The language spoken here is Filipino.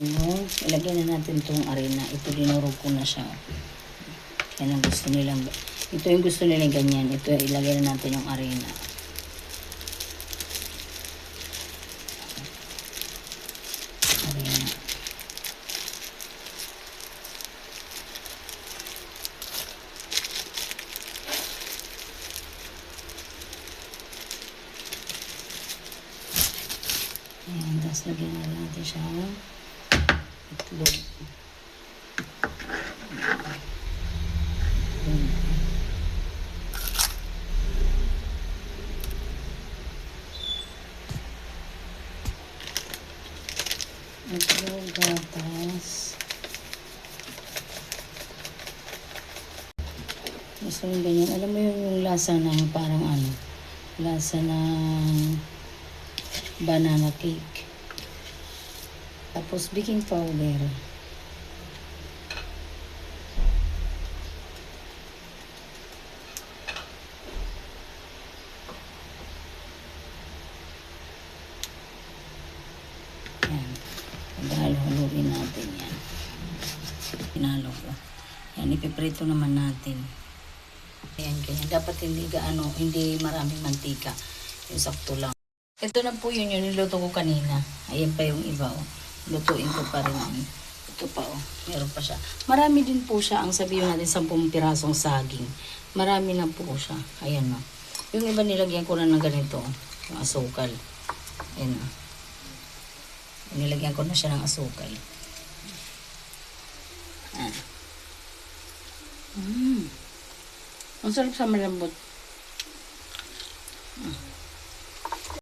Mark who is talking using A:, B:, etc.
A: Ilagay na natin itong arena. Ito dinurog ko na siya. Yan ang gusto nilang. Ito yung gusto nilang ganyan. Ito ilagay na natin yung arena. Arena. Ayan, tapos lagyan na natin siya itlog. Itlog, gatas. Gusto yung ganyan. Alam mo yung lasa ng parang ano, lasa ng banana cake. Tapos baking powder. Yan. Halo-haloin natin yan. Pinalo ko. Yan, ipiprito naman natin. Ayan, ganyan. Dapat hindi maraming mantika. Yung sakto lang. Ito na po yun yung niluto ko kanina. Ayan pa yung iba, oh. Lutuin ko pa rin. Ito pa, oh. Meron pa siya. Marami din po siya. Ang sabihin natin, 10 pirasong saging. Marami na po siya. Ayan, oh. Yung iba nilagyan ko na ng ganito, oh. Yung asukal. Ayan, oh. Nilagyan ko na siya ng asukal. Ah. Ang sarap sa malambot.